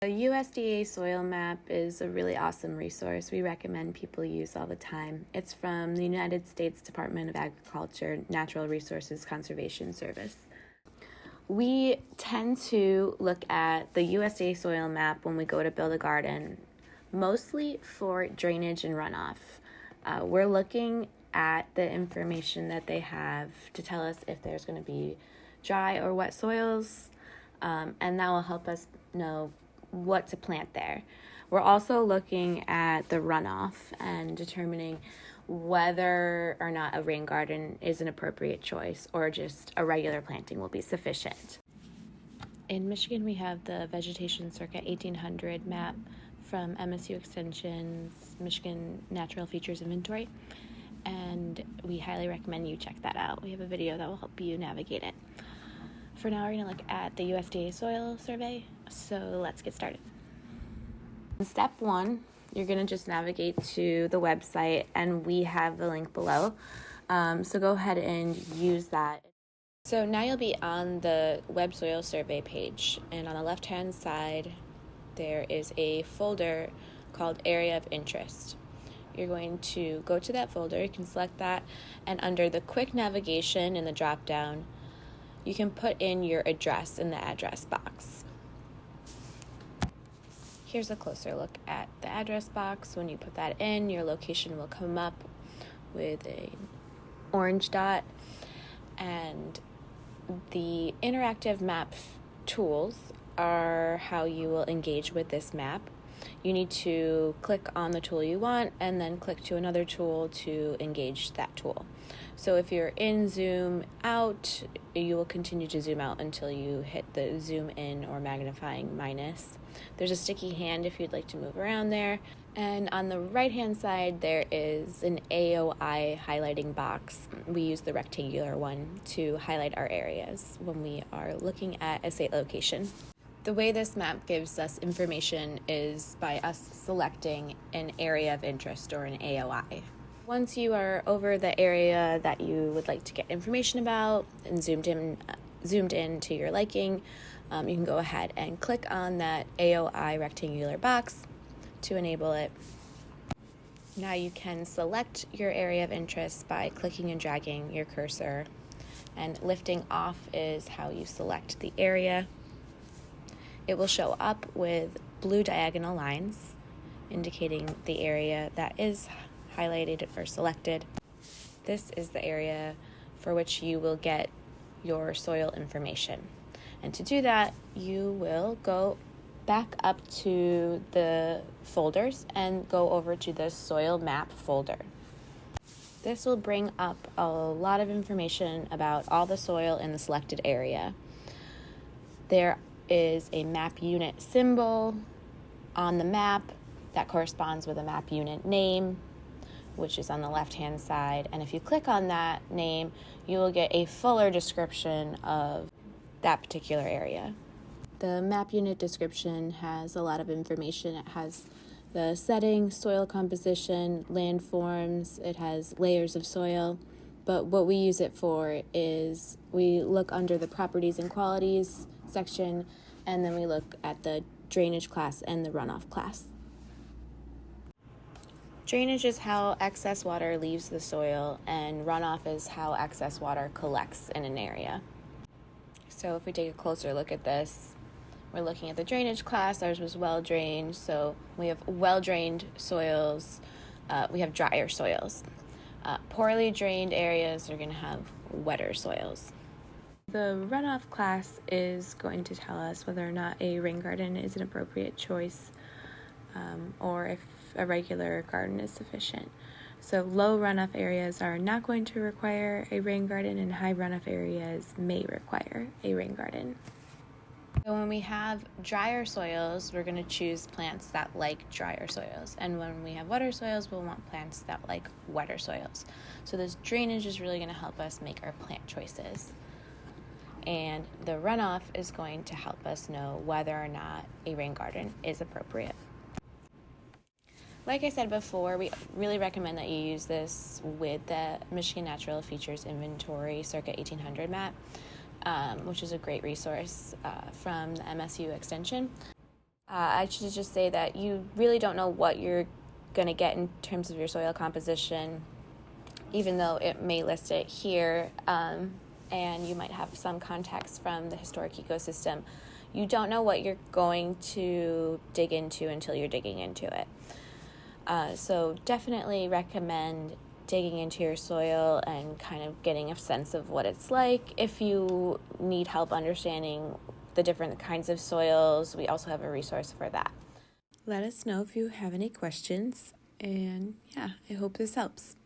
The USDA Soil Map is a really awesome resource we recommend people use all the time. It's from the United States Department of Agriculture Natural Resources Conservation Service. We tend to look at the USDA Soil Map when we go to build a garden, mostly for drainage and runoff. We're looking at the information that they have to tell us if there's going to be dry or wet soils, and that will help us know what to plant there. We're also looking at the runoff and determining whether or not a rain garden is an appropriate choice or just a regular planting will be sufficient. In Michigan, we have the Vegetation Circa 1800 map from MSU Extension's Michigan Natural Features Inventory, and we highly recommend you check that out. We have a video that will help you navigate it. For now, we're going to look at the USDA Soil Survey, so let's get started. In step 1, you're going to just navigate to the website, and we have the link below, so go ahead and use that. So now you'll be on the Web Soil Survey page, and on the left-hand side, there is a folder called Area of Interest. You're going to go to that folder, you can select that, and under the quick navigation in the drop-down, you can put in your address in the address box. Here's a closer look at the address box. When you put that in, your location will come up with an orange dot, and the interactive map tools are how you will engage with this map. You need to click on the tool you want and then click to another tool to engage that tool. So if you're in zoom out, you will continue to zoom out until you hit the zoom in or magnifying minus. There's a sticky hand if you'd like to move around there. And on the right hand side, there is an AOI highlighting box. We use the rectangular one to highlight our areas when we are looking at a site location. The way this map gives us information is by us selecting an area of interest or an AOI. Once you are over the area that you would like to get information about and zoomed in to your liking, you can go ahead and click on that AOI rectangular box to enable it. Now you can select your area of interest by clicking and dragging your cursor, and lifting off is how you select the area. It will show up with blue diagonal lines indicating the area that is highlighted or selected. This is the area for which you will get your soil information. And to do that, you will go back up to the folders and go over to the soil map folder. This will bring up a lot of information about all the soil in the selected area. There is a map unit symbol on the map that corresponds with a map unit name, which is on the left-hand side. And if you click on that name, you will get a fuller description of that particular area. The map unit description has a lot of information. It has the setting, soil composition, landforms, it has layers of soil. But what we use it for is we look under the properties and qualities section, and then we look at the drainage class and the runoff class. Drainage is how excess water leaves the soil, and runoff is how excess water collects in an area. So if we take a closer look at this, we're looking at the drainage class. Ours was well-drained, so we have well-drained soils. We have drier soils. Poorly drained areas are going to have wetter soils. The runoff class is going to tell us whether or not a rain garden is an appropriate choice, or if a regular garden is sufficient. So low runoff areas are not going to require a rain garden, and high runoff areas may require a rain garden. So when we have drier soils, we're going to choose plants that like drier soils. And when we have wetter soils, we'll want plants that like wetter soils. So this drainage is really going to help us make our plant choices. And the runoff is going to help us know whether or not a rain garden is appropriate. Like I said before, we really recommend that you use this with the Michigan Natural Features Inventory Circa 1800 map, which is a great resource from the MSU Extension. I should just say that you really don't know what you're going to get in terms of your soil composition, even though it may list it here, and you might have some context from the historic ecosystem. You don't know what you're going to dig into until you're digging into it. So definitely recommend digging into your soil and kind of getting a sense of what it's like. If you need help understanding the different kinds of soils, we also have a resource for that. Let us know if you have any questions, and yeah, I hope this helps.